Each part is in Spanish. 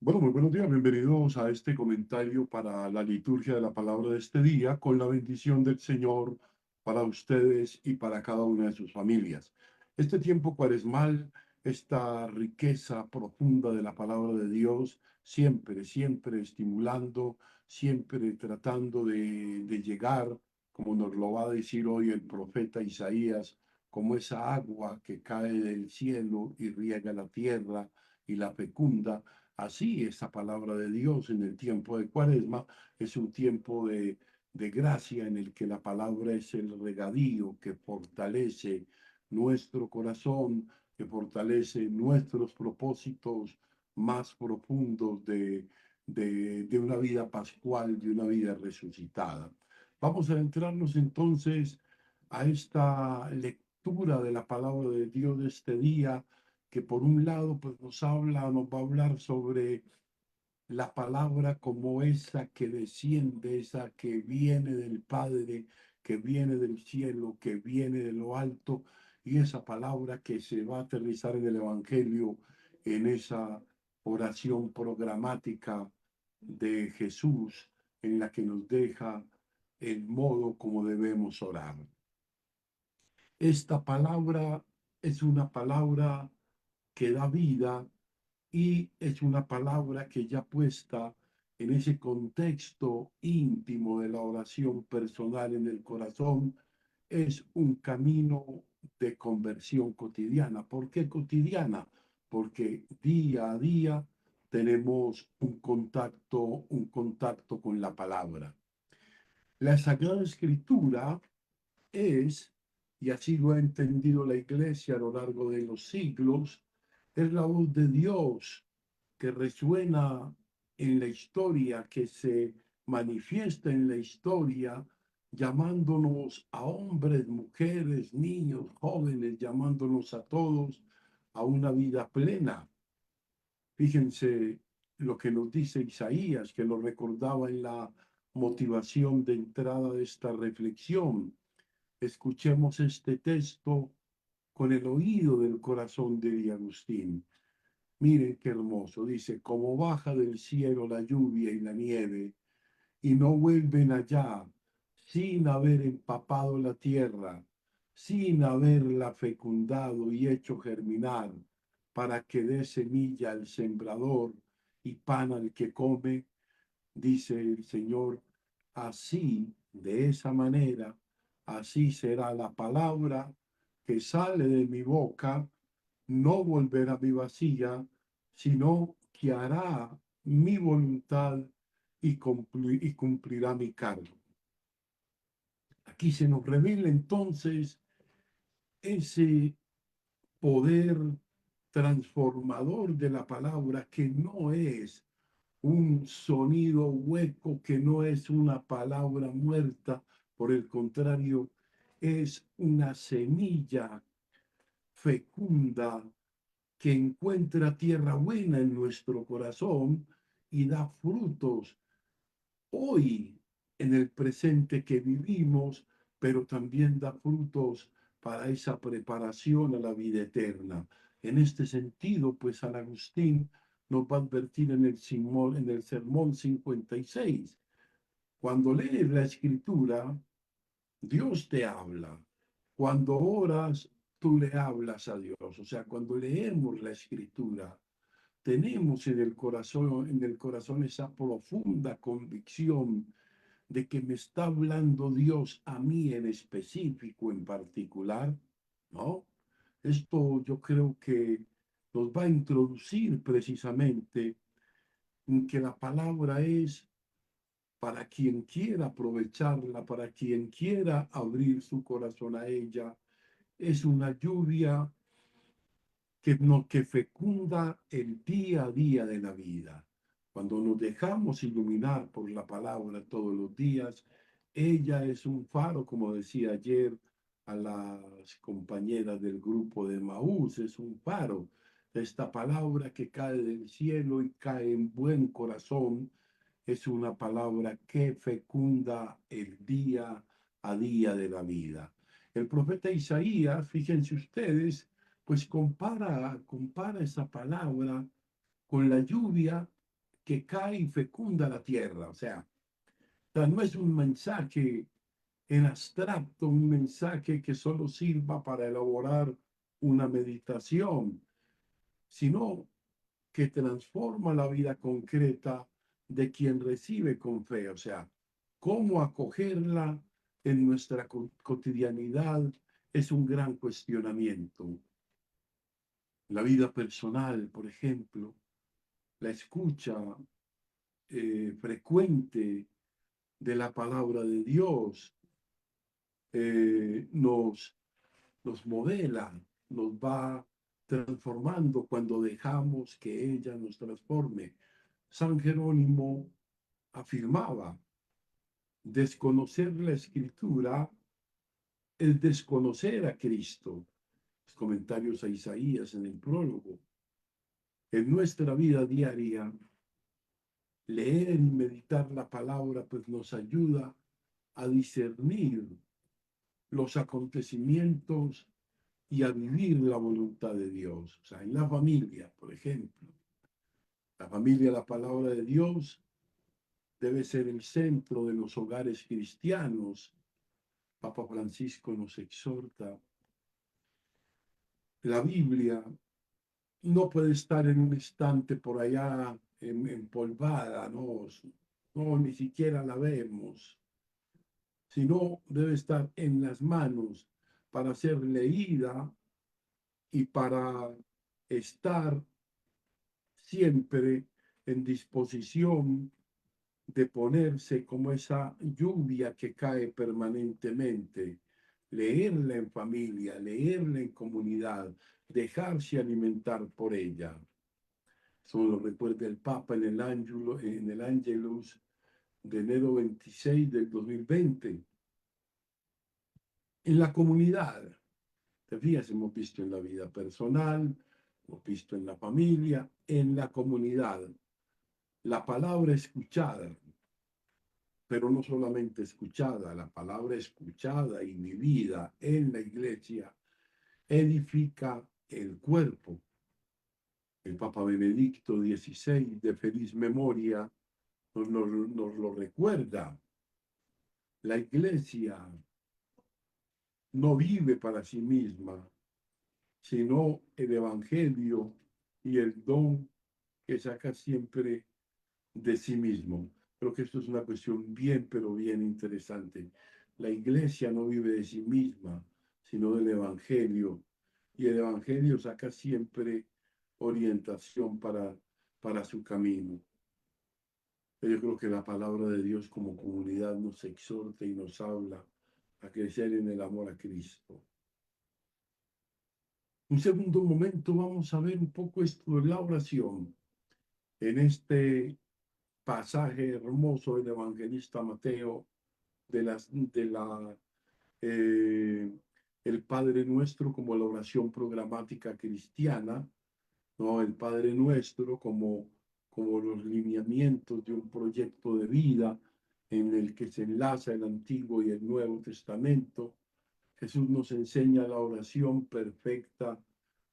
Bueno, muy buenos días, bienvenidos a este comentario para la liturgia de la palabra de este día, con la bendición del Señor para ustedes y para cada una de sus familias. Este tiempo cuaresmal, esta riqueza profunda de la palabra de Dios, siempre estimulando, siempre tratando de llegar, como nos lo va a decir hoy el profeta Isaías, como esa agua que cae del cielo y riega la tierra y la fecunda. Así, esta palabra de Dios en el tiempo de Cuaresma es un tiempo de gracia en el que la palabra es el regadío que fortalece nuestro corazón, que fortalece nuestros propósitos más profundos de una vida pascual, de una vida resucitada. Vamos a entrarnos entonces a esta lectura de la palabra de Dios de este día, que por un lado pues nos va a hablar sobre la palabra como esa que desciende, esa que viene del Padre, que viene del cielo, que viene de lo alto, y esa palabra que se va a aterrizar en el Evangelio, en esa oración programática de Jesús, en la que nos deja el modo como debemos orar. Esta palabra es una palabra que da vida y es una palabra que ya puesta en ese contexto íntimo de la oración personal en el corazón, es un camino de conversión cotidiana. ¿Por qué cotidiana? Porque día a día tenemos un contacto con la palabra. La Sagrada Escritura es, y así lo ha entendido la Iglesia a lo largo de los siglos, es la voz de Dios que resuena en la historia, que se manifiesta en la historia, llamándonos a hombres, mujeres, niños, jóvenes, llamándonos a todos a una vida plena. Fíjense lo que nos dice Isaías, que lo recordaba en la motivación de entrada de esta reflexión. Escuchemos este texto con el oído del corazón de Agustín. Miren qué hermoso. Dice, como baja del cielo la lluvia y la nieve, y no vuelven allá sin haber empapado la tierra, sin haberla fecundado y hecho germinar, para que dé semilla al sembrador y pan al que come, dice el Señor, así, de esa manera, así será la palabra que sale de mi boca, no volverá a mi vacía, sino que hará mi voluntad y cumplirá mi cargo. Aquí se nos revela entonces ese poder transformador de la palabra, que no es un sonido hueco, que no es una palabra muerta, por el contrario, es una semilla fecunda que encuentra tierra buena en nuestro corazón y da frutos hoy en el presente que vivimos, pero también da frutos para esa preparación a la vida eterna. En este sentido, pues San Agustín nos va a advertir en el sermón 56. Cuando lees la escritura, Dios te habla. Cuando oras, tú le hablas a Dios. O sea, cuando leemos la escritura, tenemos en el corazón esa profunda convicción de que me está hablando Dios a mí en específico, en particular, ¿no? Esto yo creo que nos va a introducir precisamente en que la palabra es para quien quiera aprovecharla, para quien quiera abrir su corazón a ella. Es una lluvia que fecunda el día a día de la vida. Cuando nos dejamos iluminar por la palabra todos los días, ella es un faro, como decía ayer a las compañeras del grupo de Maús, es un faro. Esta palabra que cae del cielo y cae en buen corazón es una palabra que fecunda el día a día de la vida. El profeta Isaías, fíjense ustedes, pues compara esa palabra con la lluvia que cae y fecunda la tierra. O sea, no es un mensaje en abstracto, un mensaje que solo sirva para elaborar una meditación, sino que transforma la vida concreta de quien recibe con fe. O sea, cómo acogerla en nuestra cotidianidad es un gran cuestionamiento. La vida personal, por ejemplo, la escucha frecuente de la palabra de Dios nos modela, nos va transformando cuando dejamos que ella nos transforme. San Jerónimo afirmaba, desconocer la escritura es desconocer a Cristo. Los comentarios a Isaías en el prólogo. En nuestra vida diaria, leer y meditar la palabra pues nos ayuda a discernir los acontecimientos y a vivir la voluntad de Dios. O sea, en la familia, por ejemplo, la familia, la palabra de Dios debe ser el centro de los hogares cristianos. Papa Francisco nos exhorta. La Biblia no puede estar en un estante por allá empolvada, no, no, ni siquiera la vemos, sino debe estar en las manos para ser leída y para estar siempre en disposición de ponerse como esa lluvia que cae permanentemente, leerla en familia, leerla en comunidad, dejarse alimentar por ella. Eso lo recuerda el Papa en el Ángelus de enero 26 del 2020. En la comunidad, te fijas, hemos visto en la vida personal, hemos visto en la familia, en la comunidad, la palabra escuchada, pero no solamente escuchada, la palabra escuchada y vivida en la iglesia edifica el cuerpo. El Papa Benedicto XVI, de feliz memoria, nos lo recuerda. La iglesia no vive para sí misma, sino el evangelio y el don que saca siempre de sí mismo. Creo que esto es una cuestión bien, pero bien interesante. La iglesia no vive de sí misma, sino del evangelio. Y el evangelio saca siempre orientación para su camino. Yo creo que la palabra de Dios como comunidad nos exhorta y nos habla a crecer en el amor a Cristo. Un segundo momento vamos a ver un poco esto de la oración en este pasaje hermoso del evangelista Mateo de la eh, el Padre Nuestro como la oración programática cristiana, ¿no? El Padre Nuestro como los lineamientos de un proyecto de vida en el que se enlaza el Antiguo y el Nuevo Testamento. Jesús nos enseña la oración perfecta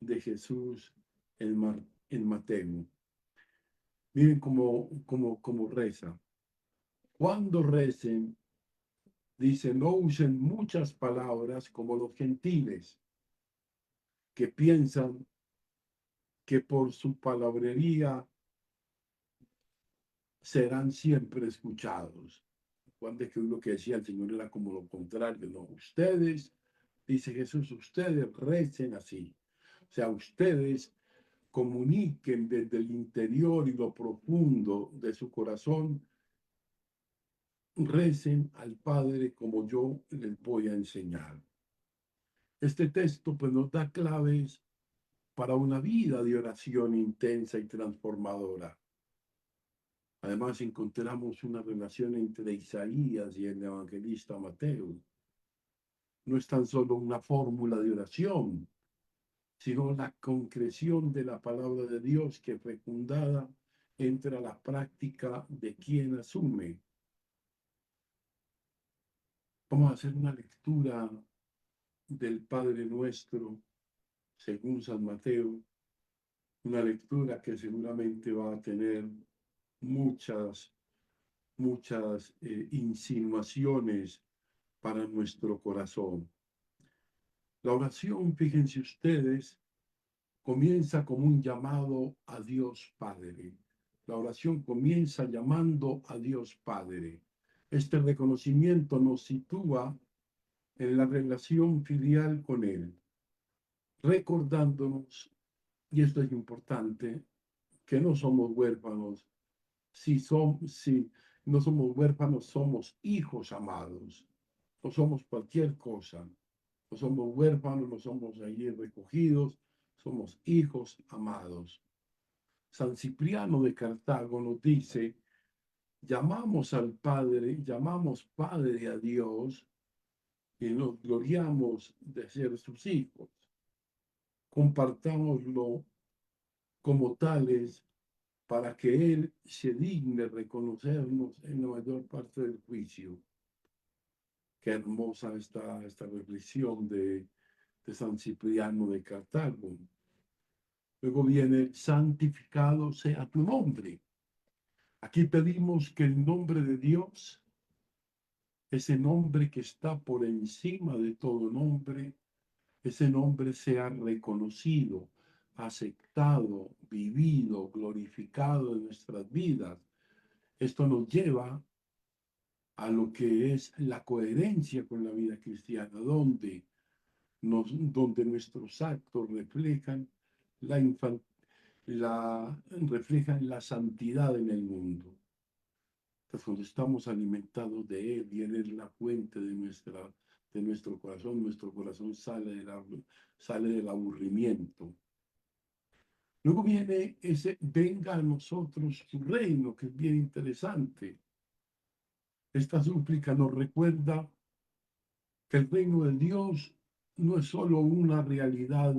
de Jesús en Mateo. Miren cómo reza. Cuando recen, dice, no usen muchas palabras como los gentiles, que piensan que por su palabrería serán siempre escuchados. Cuando es que lo que decía el Señor era como lo contrario, no, ustedes, dice Jesús, ustedes recen así. O sea, ustedes comuniquen desde el interior y lo profundo de su corazón, recen al Padre como yo les voy a enseñar. Este texto pues nos da claves para una vida de oración intensa y transformadora. Además encontramos una relación entre Isaías y el evangelista Mateo. No es tan solo una fórmula de oración, sino la concreción de la palabra de Dios que fecundada entra a la práctica de quien asume. Vamos a hacer una lectura del Padre Nuestro según San Mateo, una lectura que seguramente va a tener muchas, muchas insinuaciones para nuestro corazón. La oración, fíjense ustedes, comienza como un llamado a Dios Padre. La oración comienza llamando a Dios Padre. Este reconocimiento nos sitúa en la relación filial con Él, recordándonos, y esto es importante, que no somos huérfanos. Si no somos huérfanos, somos hijos amados. No somos cualquier cosa. No somos huérfanos, no somos allí recogidos, somos hijos amados. San Cipriano de Cartago nos dice, llamamos al Padre, llamamos Padre a Dios y nos gloriamos de ser sus hijos. Compartámoslo como tales para que Él se digne reconocernos en la mayor parte del juicio. Qué hermosa esta reflexión de San Cipriano de Cartago. Luego viene, santificado sea tu nombre. Aquí pedimos que el nombre de Dios, ese nombre que está por encima de todo nombre, ese nombre sea reconocido, aceptado, vivido, glorificado en nuestras vidas. Esto nos lleva a lo que es la coherencia con la vida cristiana, donde nuestros actos reflejan la santidad en el mundo. Entonces, cuando estamos alimentados de Él y Él es la fuente de nuestro corazón sale del aburrimiento. Luego viene ese venga a nosotros tu reino, que es bien interesante. Esta súplica nos recuerda que el reino de Dios no es solo una realidad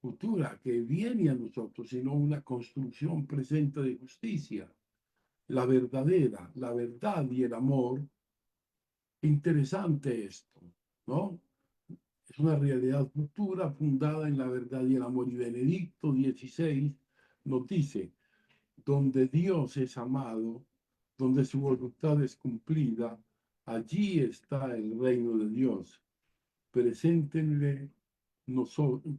futura que viene a nosotros, sino una construcción presente de justicia, la verdadera, la verdad y el amor. Interesante esto, ¿no? Es una realidad futura fundada en la verdad y el amor. Y Benedicto XVI nos dice, donde Dios es amado, donde su voluntad es cumplida, allí está el reino de Dios. Preséntenle nosotros,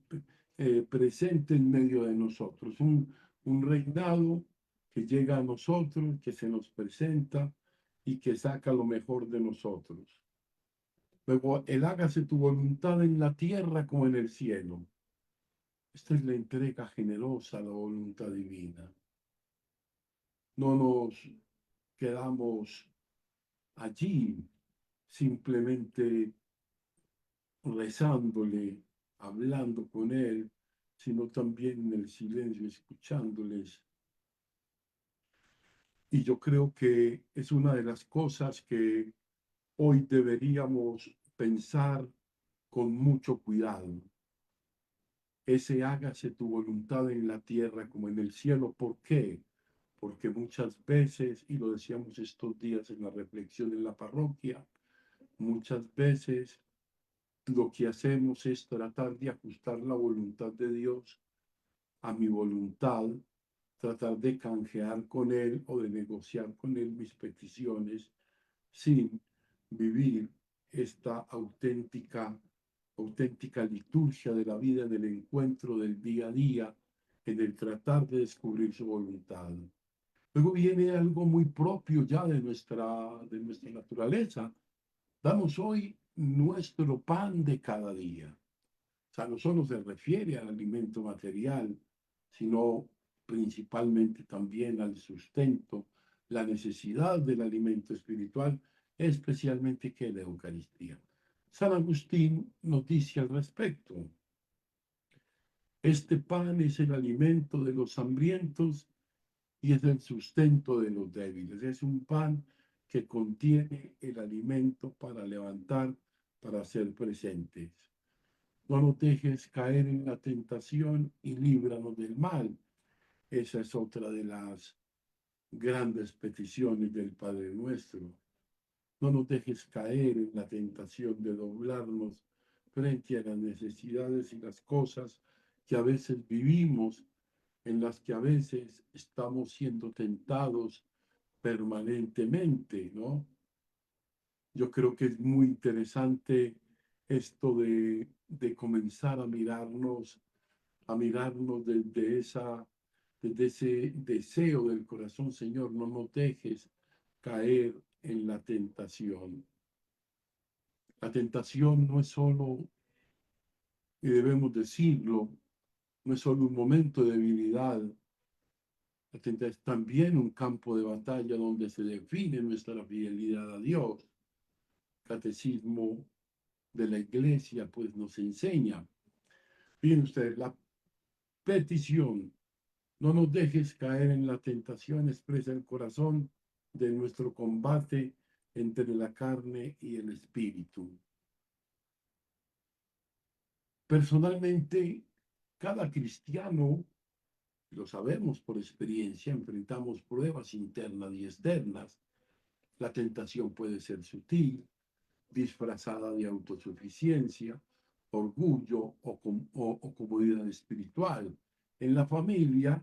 presente en medio de nosotros. Un reinado que llega a nosotros, que se nos presenta y que saca lo mejor de nosotros. Luego, el hágase tu voluntad en la tierra como en el cielo. Esta es la entrega generosa a la voluntad divina. No nos quedamos allí simplemente rezándole, hablando con Él, sino también en el silencio, escuchándoles. Y yo creo que es una de las cosas que hoy deberíamos pensar con mucho cuidado. Ese hágase tu voluntad en la tierra como en el cielo. ¿Por qué? Porque muchas veces, y lo decíamos estos días en la reflexión en la parroquia, muchas veces lo que hacemos es tratar de ajustar la voluntad de Dios a mi voluntad, tratar de canjear con Él o de negociar con Él mis peticiones sin vivir esta auténtica liturgia de la vida, en el encuentro del día a día, en el tratar de descubrir su voluntad. Luego viene algo muy propio ya de nuestra naturaleza. Danos hoy nuestro pan de cada día. O sea, no solo se refiere al alimento material, sino principalmente también al sustento, la necesidad del alimento espiritual, especialmente que la Eucaristía. San Agustín nos dice al respecto, este pan es el alimento de los hambrientos y es el sustento de los débiles. Es un pan que contiene el alimento para levantar, para ser presentes. No nos dejes caer en la tentación y líbranos del mal. Esa es otra de las grandes peticiones del Padre Nuestro. No nos dejes caer en la tentación de doblarnos frente a las necesidades y las cosas que a veces vivimos, en las que a veces estamos siendo tentados permanentemente, ¿no? Yo creo que es muy interesante esto de comenzar a mirarnos desde ese deseo del corazón, Señor, no nos dejes caer en la tentación. La tentación no es solo, y debemos decirlo, no es solo un momento de debilidad, la tentación es también un campo de batalla donde se define nuestra fidelidad a Dios. Catecismo de la Iglesia pues nos enseña. Miren ustedes, la petición, no nos dejes caer en la tentación, expresa el corazón de nuestro combate entre la carne y el espíritu. Personalmente, cada cristiano, lo sabemos por experiencia, enfrentamos pruebas internas y externas. La tentación puede ser sutil, disfrazada de autosuficiencia, orgullo o comodidad espiritual. En la familia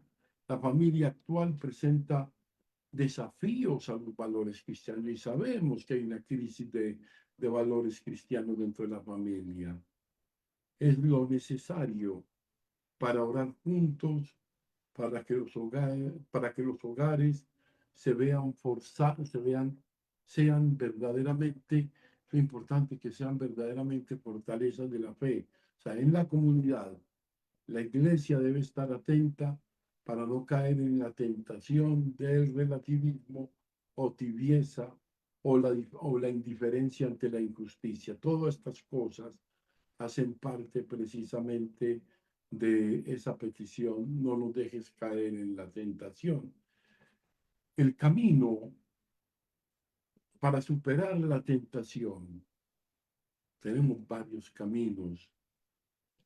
actual presenta desafíos a los valores cristianos y sabemos que hay una crisis de valores cristianos dentro de la familia. Es lo necesario para orar juntos, para que los hogares se vean forzados, sean verdaderamente, lo importante que sean verdaderamente fortalezas de la fe. O sea, en la comunidad, la iglesia debe estar atenta para no caer en la tentación del relativismo o tibieza o la indiferencia ante la injusticia. Todas estas cosas hacen parte precisamente de esa petición, no nos dejes caer en la tentación. El camino para superar la tentación, tenemos varios caminos,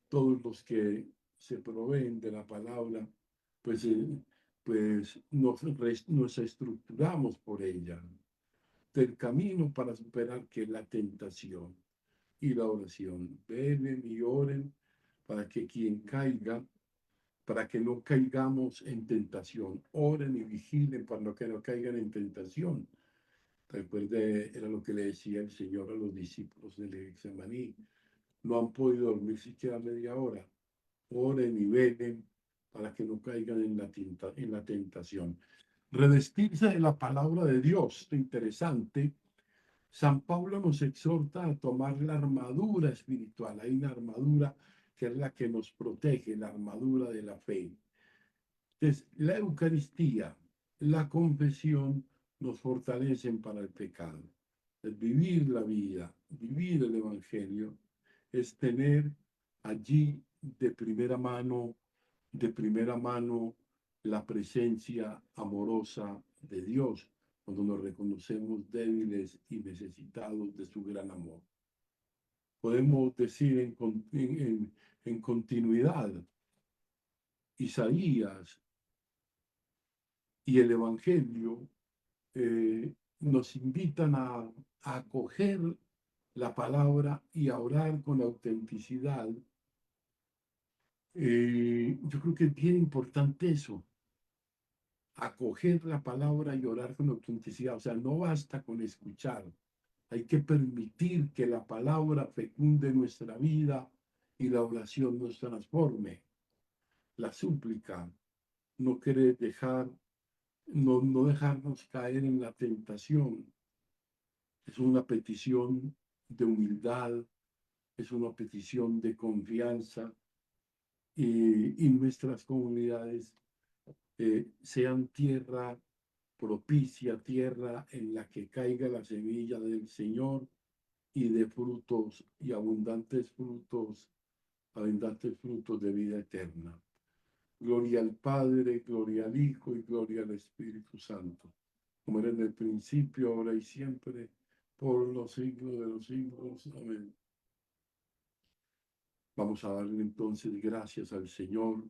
todos los que se proveen de la palabra, pues, pues nos estructuramos por ella. Del camino para superar que la tentación y la oración. Velen y oren para que quien caiga, para que no caigamos en tentación. Oren y vigilen para que no caigan en tentación. Recuerde, era lo que le decía el Señor a los discípulos del Getsemaní. No han podido dormir siquiera media hora. Oren y velen para que no caigan en la tentación. Revestirse de la palabra de Dios. Interesante. San Pablo nos exhorta a tomar la armadura espiritual. Hay una armadura que es la que nos protege, la armadura de la fe. Entonces, la Eucaristía, la confesión nos fortalecen para el pecado. Es vivir la vida, vivir el Evangelio, es tener allí de primera mano la presencia amorosa de Dios, cuando nos reconocemos débiles y necesitados de su gran amor. Podemos decir en continuidad, Isaías y el Evangelio nos invitan a acoger la palabra y a orar con autenticidad. Yo creo que es bien importante eso, acoger la palabra y orar con autenticidad. O sea, no basta con escuchar, hay que permitir que la palabra fecunde nuestra vida y la oración nos transforme. La súplica no quiere no dejarnos caer en la tentación. Es una petición de humildad, es una petición de confianza y nuestras comunidades sean tierra propicia, tierra en la que caiga la semilla del Señor y de frutos y abundantes frutos de vida eterna. Gloria al Padre, gloria al Hijo y gloria al Espíritu Santo, como era en el principio, ahora y siempre, por los siglos de los siglos. Amén. Vamos a darle entonces gracias al Señor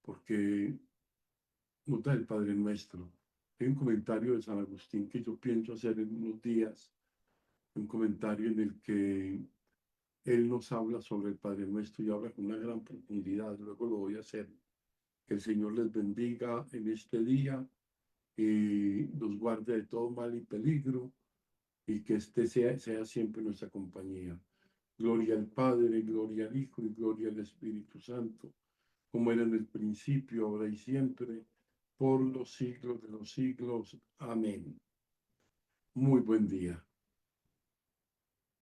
porque nos da el Padre Nuestro. Hay un comentario de San Agustín que yo pienso hacer en unos días, un comentario en el que él nos habla sobre el Padre Nuestro y habla con una gran profundidad. Luego lo voy a hacer. Que el Señor les bendiga en este día nos guarde de todo mal y peligro, y que este sea siempre nuestra compañía. Gloria al Padre, gloria al Hijo y gloria al Espíritu Santo, como era en el principio, ahora y siempre, por los siglos de los siglos. Amén. Muy buen día.